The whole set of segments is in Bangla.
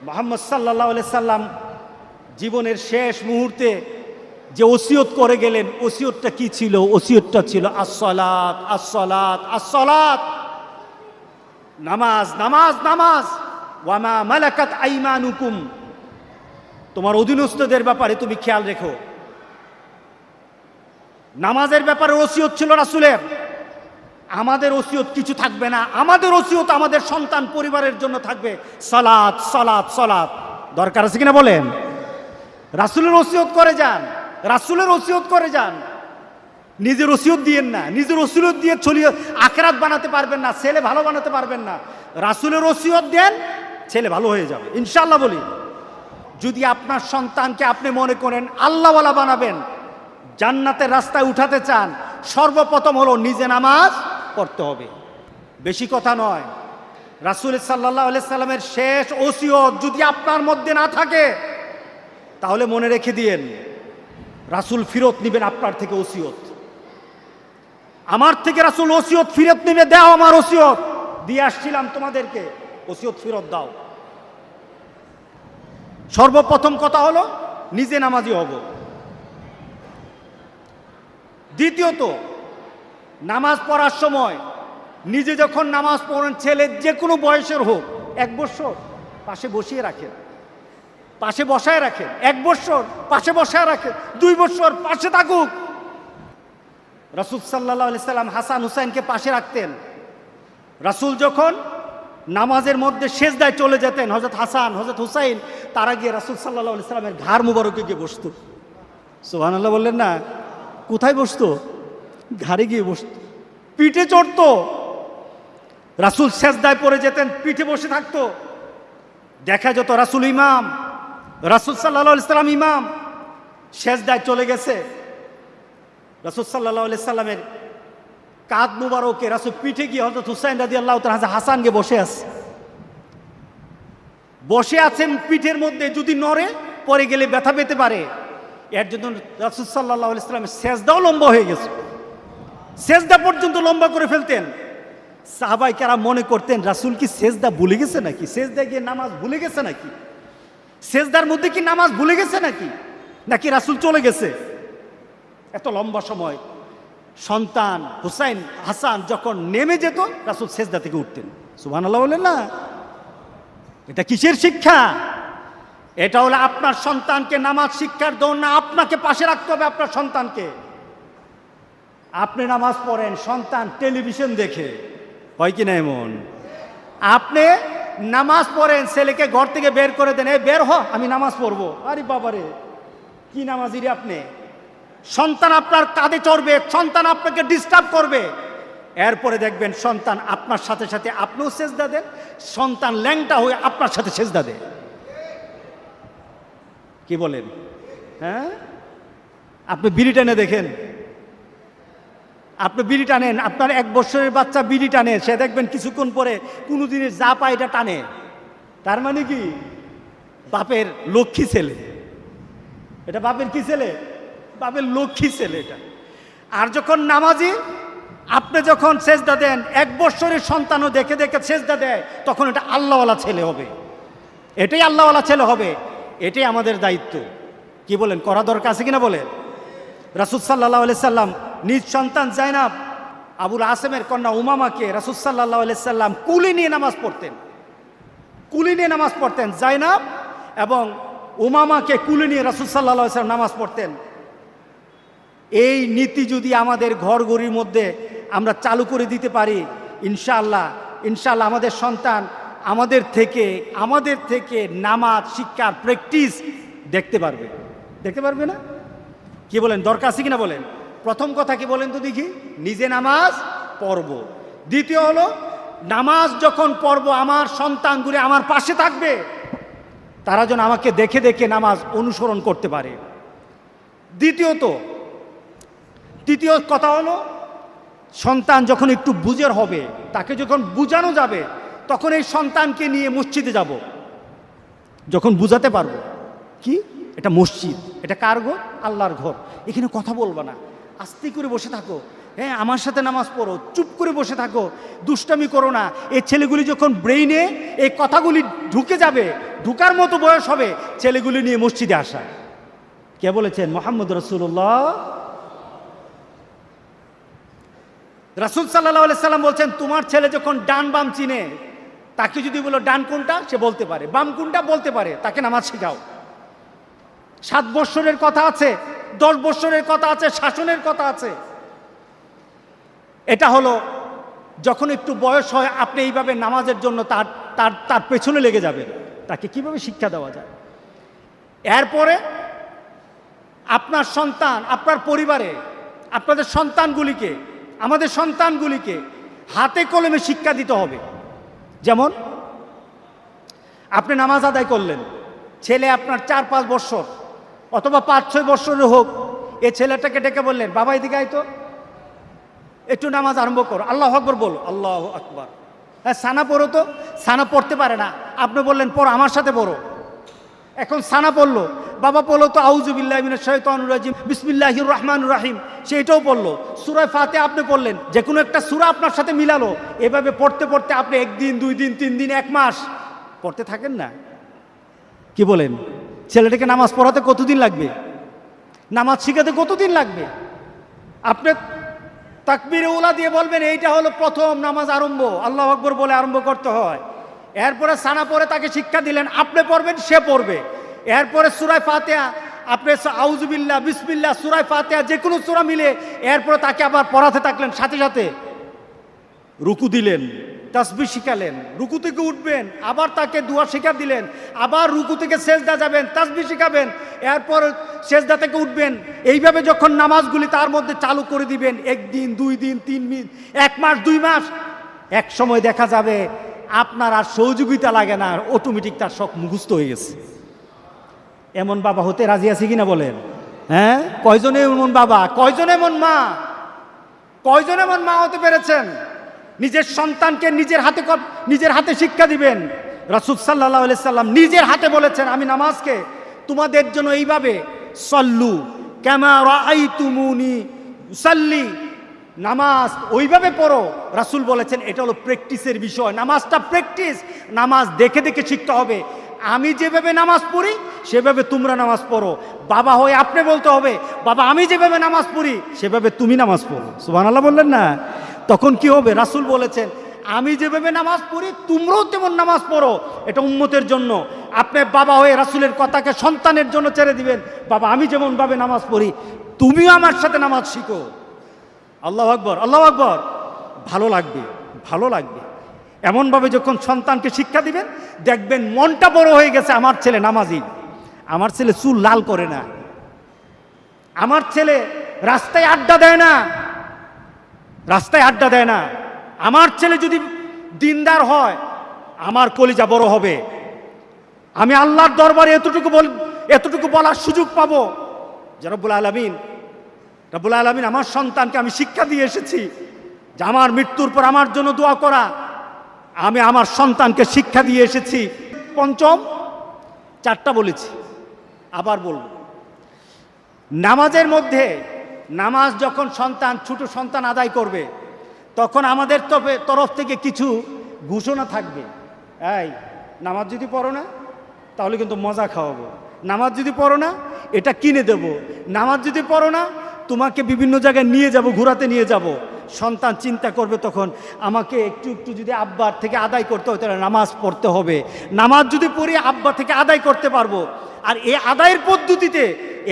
মুহাম্মদ সাল্লাল্লাহু আলাইহি সাল্লাম জীবনের শেষ মুহূর্তে যে ওসিয়ত করে গেলেন, ওসিয়তটা কি ছিল? ওসিয়তটা ছিল আসসালাত, আসসালাত, আসসালাত, নামাজ, নামাজ, নামাজ। ওয়ামা মালাকাত আইমানুকুম, তোমার অধীনস্থদের ব্যাপারে তুমি খেয়াল রেখো। নামাজের ব্যাপারে ওসিয়ত ছিল রাসূলের। আমাদের ওসিয়ত কিছু থাকবে না, আমাদের ওসিয়ত আমাদের সন্তান পরিবারের জন্য থাকবে সালাত, সালাত, সালাত। দরকার আছে কিনা বলেন? রাসূলের ওসিয়ত করে যান, রাসূলের ওসিয়ত করে যান। নিজের ওসিয়ত দিয়েন না, নিজের ওসিয়ত দিয়ে চলিয়ে আখিরাত বানাতে পারবেন না, ছেলে ভালো বানাতে পারবেন না। রাসূলের ওসিয়ত দেন, ছেলে ভালো হয়ে যাবে ইনশাআল্লাহ। বলি, যদি আপনার সন্তানকে আপনি মনে করেন আল্লাহওয়ালা বানাবেন, জান্নাতের রাস্তায় উঠাতে চান, সর্বপ্রথম হলো নিজে নামাজ পড়তে হবে। বেশি কথা নয়, রাসূল সাল্লাল্লাহু আলাইহি সাল্লামের শেষ ওসিয়ত যদি আপনার মধ্যে না থাকে, তাহলে মনে রেখে দিয়েন রাসূল ফিরত নেবেন আপনার থেকে ওসিয়ত। আমার থেকে রাসূল ওসিয়ত ফিরত নেবে, দাও আমার ওসিয়ত দিয়ে আসছিলাম তোমাদেরকে, ওসিয়ত ফিরত দাও। সর্বপ্রথম কথা হলো নিজে নামাজি হব। দ্বিতীয়ত, নামাজ পড়ার সময় নিজে যখন নামাজ পড়েন, ছেলে যে কোনো বয়সের হোক, 1 বছর পাশে বসিয়ে রাখেন, পাশে বসায় রাখেন, 1 বছর পাশে বসায় রাখেন, 2 বছর পাশে থাকুক। রাসূল সাল্লাল্লাহু আলাইহি সাল্লাম হাসান হুসাইনকে পাশে রাখতেন। রাসূল যখন নামাজের মধ্যে সেজদায় চলে যেতেন, হযরত হাসান হযরত হুসাইন তারা গিয়ে রাসূল সাল্লাল্লাহু আলাইহি সাল্লামের ঘাড় মুবারকে গিয়ে বসতো। সুবহানাল্লাহ বললেন না? কোথায় বসতো? ঘাড়ে গিয়ে বসতো, পিঠে চড়তো। রাসূল সেজদায় পড়ে যেতেন, পিঠে বসে থাকতো। দেখা যেত রাসূল ইমাম, রাসূল সাল্লাল্লাহু আলাইহি সাল্লাম ইমাম, সেজদায় চলে গেছে। রাসূল সাল্লাল্লাহু আলাইহি সাল্লামের কাঁধ মুবারকে রাসূল পিঠে গিয়ে হযরত হুসাইন রাদিয়াল্লাহু তাআলা হাসানকে বসে আছে, বসে আছেন পিঠের মধ্যে। যদি নড়ে পরে গেলে ব্যথা পেতে পারে, এর জন্য রাসূল সাল্লাল্লাহু আলাইহি সাল্লামের সেজদাও লম্বা হয়ে গেছে, সেজদা পর্যন্ত লম্বা করে ফেলতেন। সাহাবায়ে কেরাম মনে করতেন রাসূল কি সেজদা ভুলে গেছে নাকি, সেজদায় গিয়ে নামাজ ভুলে গেছে নাকি, সেজদার মধ্যে কি নামাজ ভুলে গেছে নাকি, নাকি রাসূল চলে গেছে। এত লম্বা সময় সন্তান হুসাইন হাসান যখন নেমে যেত, রাসূল সেজদা থেকে উঠতেন। সুবহানাল্লাহ বলেন না? এটা কিসের শিক্ষা? এটা হলো আপনার সন্তানকে নামাজ শিক্ষার দৌড় না, আপনাকে পাশে রাখতে হবে আপনার সন্তানকে। আপনি নামাজ পড়েন, সন্তান টেলিভিশন দেখে, হয় কি না এমন? আপনি নামাজ পড়েন, ছেলেকে ঘর থেকে বের করে দেন, এই বের হ, আমি নামাজ পড়বো। আরে বাবারে, কি নামাজি রে আপনি! সন্তান আপনার কাঁধে চড়বে, সন্তান আপনাকে ডিস্টার্ব করবে। এরপরে দেখবেন সন্তান আপনার সাথে সাথে আপনিও সেজদা দেন, সন্তান ল্যাংটা হয়ে আপনার সাথে সেজদা দেয়। কি বলেন? হ্যাঁ, আপনি বিড়ি টানে দেখেন, আপনি বিড়ি টানেন, আপনার 1 বছরের বাচ্চা বিড়ি টানে, সে দেখবেন কিছুক্ষণ পরে কোনো জিনিস যা পায় এটা টানে। তার মানে কি? বাপের লক্ষ্মী ছেলে। এটা বাপের কি ছেলে? বাপের লক্ষ্মী ছেলে এটা। আর যখন নামাজি, আপনি যখন সেজদা দেন, 1 বছরের সন্তানও দেখে দেখে সেজদা দেয়, তখন এটা আল্লাহওয়ালা ছেলে হবে, এটাই আল্লাহওয়ালা ছেলে হবে। এটাই আমাদের দায়িত্ব। কি বলেন? করা দরকার আছে কিনা বলেন? রাসূল সাল্লাল্লাহু আলাইহি সাল্লাম নিজ সন্তান জাইনাব আবুল আসেমের কন্যা উমামাকে রাসূল সাল্লাল্লাহু আলাইহি সাল্লাম কুলি নিয়ে নামাজ পড়তেন, কুলি নিয়ে নামাজ পড়তেন। জাইনাব এবং উমামাকে কুলি নিয়ে রাসূল সাল্লাল্লাহু আলাইহি সাল্লাম নামাজ পড়তেন। এই নীতি যদি আমাদের ঘরগড়ির মধ্যে আমরা চালু করে দিতে পারি, ইনশাআল্লাহ ইনশাআল্লাহ আমাদের সন্তান আমাদের থেকে নামাজ শিক্ষার প্র্যাকটিস দেখতে পারবে। দেখতে পারবে না? কি বলেন? দরকার আছে কিনা বলেন? প্রথম কথা কি বলেন তো দেখি? নিজে নামাজ পড়ব। দ্বিতীয় হলো, নামাজ যখন পড়ব আমার সন্তানগুলি আমার পাশে থাকবে, তারা যেন আমাকে দেখে দেখে নামাজ অনুসরণ করতে পারে। তৃতীয় কথা হলো, সন্তান যখন একটু বুঝের হবে, তাকে যখন বুঝানো যাবে, তখন এই সন্তানকে নিয়ে মসজিদে যাব। যখন বুঝাতে পারবো কি এটা মসজিদ, এটা কার ঘর? আল্লাহর ঘর, এখানে কথা বলবা না, আস্তে করে বসে থাকো, হ্যাঁ, আমার সাথে নামাজ পড়ো, চুপ করে বসে থাকো, দুষ্টামি করো না। এই ছেলেগুলি যখন ব্রেইনে এই কথাগুলি ঢুকে যাবে, ঢুকার মতো বয়স হবে, ছেলেগুলি নিয়ে মসজিদে আসা। কে বলেছেন? মুহাম্মদ রাসূলুল্লাহ। রাসূল সাল্লাল্লাহু আলাইহি সাল্লাম বলছেন, তোমার ছেলে যখন ডান বাম চিনে, তাকে যদি বলো ডান কোনটা, সে বলতে পারে, বাম কোনটা বলতে পারে, তাকে নামাজ শেখাও। 7 বৎসরের কথা আছে, 10 বৎসরের কথা আছে, শাসনের কথা আছে। এটা হলো যখন একটু বয়স হয়, আপনি এইভাবে নামাজের জন্য তার তার তার পেছনে লেগে যাবেন। তাকে কিভাবে শিক্ষা দেওয়া যায়? এরপরে আপনার সন্তান, আপনার পরিবারে আপনাদের সন্তানগুলিকে, আমাদের সন্তানগুলিকে হাতে কলমে শিক্ষা দিতে হবে। যেমন আপনি নামাজ আদায় করলেন, ছেলে আপনার 4-5 বৎসর অথবা 5-6 বৎসরের হোক, এ ছেলেটাকে ডেকে বললেন, বাবা এদিকে আয় তো, একটু নামাজ আরম্ভ করো, আল্লাহু আকবার বলো। আল্লাহু আকবার। হ্যাঁ, সানা পড়ো তো। সানা পড়তে পারে না, আপনি বললেন পড়ো, আমার সাথে পড়ো। এখন সানা পড়লো, বাবা পড়লো তো আউযু বিল্লাহি মিনাশ শাইতানির রাজিম, বিসমিল্লাহির রহমানির রহিম, সেটাও পড়লো। সূরা ফাতিহা আপনি পড়লেন, যে কোনো একটা সূরা আপনার সাথে মিলালো। এভাবে পড়তে পড়তে আপনি 1 দিন, 2 দিন, 3 দিন, 1 মাস পড়তে থাকেন না? কি বলেন? ছেলেটাকে নামাজ পড়াতে কতদিন লাগবে? নামাজ শিখাতে কতদিন লাগবে? আপনি তাকবীরে উলা দিয়ে বলবেন, এইটা হলো প্রথম নামাজ আরম্ভ, আল্লাহু আকবার বলে আরম্ভ করতে হয়। এরপরে সানা পড়ে তাকে শিক্ষা দিলেন, আপনি পড়বেন, সে পড়বে। এরপরে সূরা ফাতিহা আপনি আউযু বিল্লাহ, বিসমিল্লাহ, সূরা ফাতিহা যে কোনো সূরা মিলে এরপরে তাকে আবার পড়াতে থাকলেন। সাথে সাথে রুকু দিলেন, তাসবিহ শিখালেন, রুকু থেকে উঠবেন, আবার তাকে দোয়া শিক্ষা দিলেন, আবার রুকু থেকে সেজদা যাবেন, তাসবিহ শিখাবেন, এরপর সেজদা থেকে উঠবেন। এইভাবে যখন নামাজগুলি তার মধ্যে চালু করে দিবেন, 1 দিন, 2 দিন, 3 দিন, 1 মাস, 2 মাস, এক সময় দেখা যাবে আপনার আর সহযোগিতা লাগে না, অটোমেটিক তার সব মুখস্থ হয়ে গেছে। এমন বাবা হতে রাজি আছে কিনা বলেন? হ্যাঁ, কয়জনে এমন বাবা, কয়জন এমন মা, কয়জন এমন মা হতে পেরেছেন? নিজের সন্তানকে নিজের হাতে শিক্ষা দিবেন। রাসূল সাল্লাল্লাহু আলাইহি সাল্লাম নিজের হাতে বলেছেন, আমি নামাজকে তোমাদের জন্য এইভাবে, সল্লু কামা রাআইতুমুনি উসাল্লি, নামাজ ওইভাবে পড়ো। রাসূল বলেছেন এটা হলো প্র্যাকটিসের বিষয়, নামাজটা প্র্যাকটিস, নামাজ দেখে দেখে শিখতে হবে। আমি যেভাবে নামাজ পড়ি সেভাবে তোমরা নামাজ পড়ো। বাবা হয়ে আপনি বলতে হবে, বাবা আমি যেভাবে নামাজ পড়ি সেভাবে তুমি নামাজ পড়ো। সুবহানাল্লাহ বললেন না? তখন কি হবে? রাসূল বলেছেন, আমি যেভাবে নামাজ পড়ি তোমরাও তেমন নামাজ পড়ো। এটা উম্মতের জন্য। আপনি বাবা হয়ে রাসূলের কথাকে সন্তানের জন্য ছেড়ে দিবেন, বাবা আমি যেমনভাবে নামাজ পড়ি তুমিও আমার সাথে নামাজ শিখো। আল্লাহু আকবার, আল্লাহু আকবার। ভালো লাগবে, ভালো লাগবে। এমনভাবে যখন সন্তানকে শিক্ষা দিবেন, দেখবেন মনটা বড় হয়ে গেছে, আমার ছেলে নামাজি, আমার ছেলে চুল লাল করে না, আমার ছেলে রাস্তায় আড্ডা দেয় না, রাস্তায় আড্ডা দেয় না। আমার ছেলে যদি দিনদার হয়, আমার কলিজা বড় হবে। আমি আল্লাহর দরবারে এতটুকু বলার সুযোগ পাবো যে রব্বুল আলামিন আমার সন্তানকে আমি শিক্ষা দিয়ে এসেছি যে আমার মৃত্যুর পর আমার জন্য দোয়া করা। আমি আমার সন্তানকে শিক্ষা দিয়ে এসেছি। পঞ্চম, 4টা বলেছি, আবার বলব। নামাজের মধ্যে, নামাজ যখন ছোট সন্তান আদায় করবে, তখন আমাদের তরফ থেকে কিছু ঘোষণা থাকবে। এই নামাজ যদি পড়ো না তাহলে কিন্তু মজা খাওয়াবো, নামাজ যদি পড়ো না এটা কিনে দেব, নামাজ যদি পড়ো না তোমাকে বিভিন্ন জায়গায় নিয়ে যাব, ঘোরাতে নিয়ে যাব। সন্তান চিন্তা করবে তখন, আমাকে একটু একটু যদি আব্বার থেকে আদায় করতে হয় তাহলে নামাজ পড়তে হবে। নামাজ যদি পড়ি আব্বা থেকে আদায় করতে পারবো। আর এই আদায়ের পদ্ধতিতে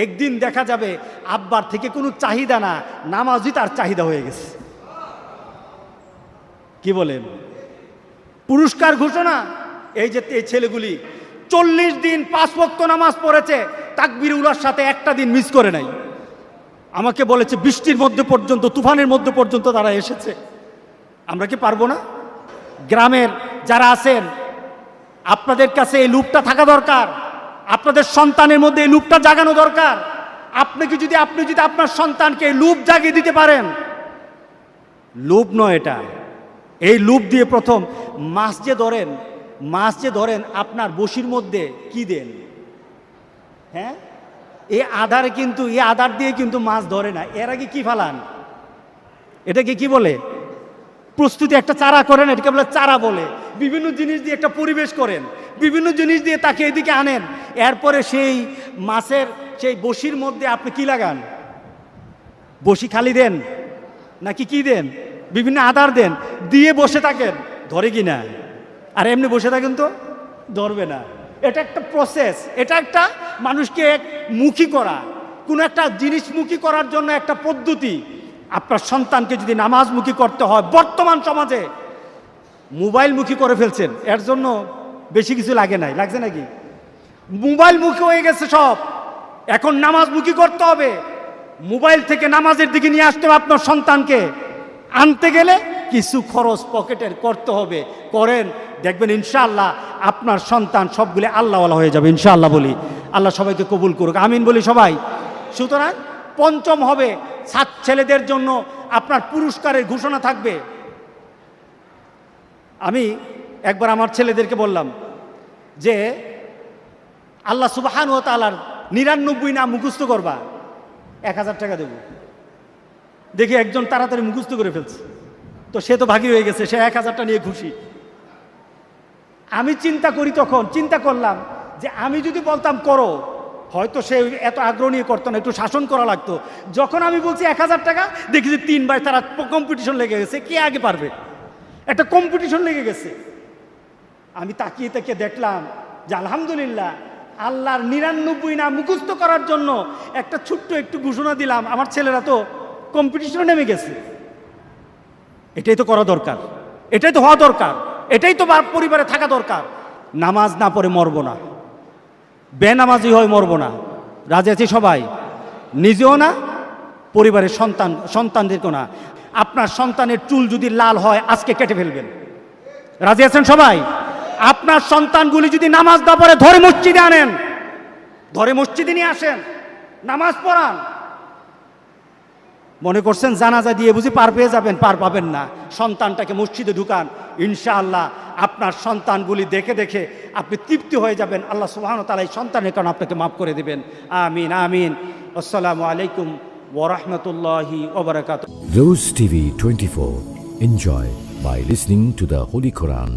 একদিন দেখা যাবে আব্বার থেকে কোনো চাহিদা না, নামাজই তার চাহিদা হয়ে গেছে। কি বলেন? পুরস্কার ঘোষণা, এই যে এই ছেলেগুলি 40 দিন 5 ওয়াক্ত নামাজ পড়েছে, তাকবীর উলার সাথে একটা দিন মিস করে নাই। আমাকে বলেছে বৃষ্টির মধ্যে পর্যন্ত, তুফানের মধ্যে পর্যন্ত তারা এসেছে। আমরা কি পারবো না? গ্রামের যারা আছেন, আপনাদের কাছে এই লুপটা থাকা দরকার, আপনাদের সন্তানের মধ্যে এই লুপটা জাগানো দরকার। আপনি যদি আপনার সন্তানকে লুপ জাগিয়ে দিতে পারেন, লুপ নয় এটা, এই লুপ দিয়ে প্রথম মাছ যে ধরেন আপনার বসির মধ্যে কি দেন? হ্যাঁ, এই আধার দিয়ে কিন্তু মাছ ধরে না। এর আগে কি ফালান? এটাকে কি বলে? প্রস্তুতি। একটা চারা করেন, এটাকে বলে চারা বলে। বিভিন্ন জিনিস দিয়ে একটা পরিবেশ করেন, বিভিন্ন জিনিস দিয়ে তাকে এদিকে আনেন, এরপরে সেই মাছের সেই বসির মধ্যে আপনি কি লাগান? বসি খালি দেন নাকি কি দেন? বিভিন্ন আধার দেন, দিয়ে বসে থাকেন, ধরে কি না? আর এমনি বসে থাকেন তো ধরবে না। এটা একটা প্রসেস, এটা একটা মানুষকে মুখী করা, কোনো একটা জিনিসমুখী করার জন্য একটা পদ্ধতি। আপনার সন্তানকে যদি নামাজমুখী করতে হয়, বর্তমান সমাজে মোবাইলমুখী করে ফেলছেন, এর জন্য বেশি কিছু লাগে নাই, লাগছে নাকি? মোবাইলমুখী হয়ে গেছে সব, এখন নামাজমুখী করতে হবে। মোবাইল থেকে নামাজের দিকে নিয়ে আসতে হবে আপনার সন্তানকে। আনতে গেলে কিছু খরচ পকেটের করতে হবে, করেন, দেখবেন ইনশাআল্লাহ আপনার সন্তান সবগুলো আল্লাহওয়ালা হয়ে যাবে ইনশাআল্লাহ। বলি আল্লাহ সবাইকে কবুল করুক, আমিন বলি সবাই। সুতরাং পঞ্চম হবে ছেলেদের জন্য আপনার পুরস্কারের ঘোষণা থাকবে। আমি একবার আমার ছেলেদেরকে বললাম যে আল্লাহ সুবহানাহু ওয়া তাআলার 99 নাম মুখস্থ করবা, 1000 টাকা দেব। দেখি একজন তাড়াতাড়ি মুখস্থ করে ফেলছে, তো সে তো ভাগী হয়ে গেছে, সে 1000টা নিয়ে খুশি। আমি চিন্তা করলাম যে আমি যদি বলতাম করো, হয়তো সে এত আগ্রহ নিয়ে করতো না, একটু শাসন করা লাগতো। যখন আমি বলছি 1000 টাকা, দেখি যে 3 ভাই তারা কম্পিটিশন লেগে গেছে, কে আগে পারবে, একটা কম্পিটিশন লেগে গেছে। আমি তাকিয়ে দেখলাম যে আলহামদুলিল্লাহ আল্লাহর 99 নাম মুখস্থ করার জন্য একটা ছোট্ট একটু ঘোষণা দিলাম, আমার ছেলেরা তো কম্পিটিশনে নেমে গেছে। এটাই তো করা দরকার, এটাই তো হওয়া দরকার, এটাই তো পরিবারে থাকা দরকার। নামাজ না পড়ে মরবো না, বেনামাজি হয়ে মরবো না, রাজি আছি সবাই? নিজেও না, পরিবারের সন্তানদেরকেও না। আপনার সন্তানের চুল যদি লাল হয় আজকে কেটে ফেলবেন, রাজি আছেন সবাই? আপনার সন্তানগুলি যদি নামাজ না পড়ে ধরে মসজিদে আনেন, ধরে মসজিদে নিয়ে আসেন, নামাজ পড়ান। মনে করছেন জানাজা দিয়ে বুঝি পার পেয়ে যাবেন? পার পাবেন না। সন্তানটাকে মসজিদে ঢুকান, ইনশাআল্লাহ আপনার সন্তানগুলি দেখে দেখে আপনি তৃপ্তি হয়ে যাবেন। আল্লাহ সুবহানাহু ওয়া তাআলা এই সন্তানের কারণে আপনাকে মাফ করে দেবেন। আমিন আমিন। আসসালামু আলাইকুম ওয়া রাহমাতুল্লাহি ওয়া বারাকাতুহু। Rose TV 24. Enjoy by listening to the Holy Quran.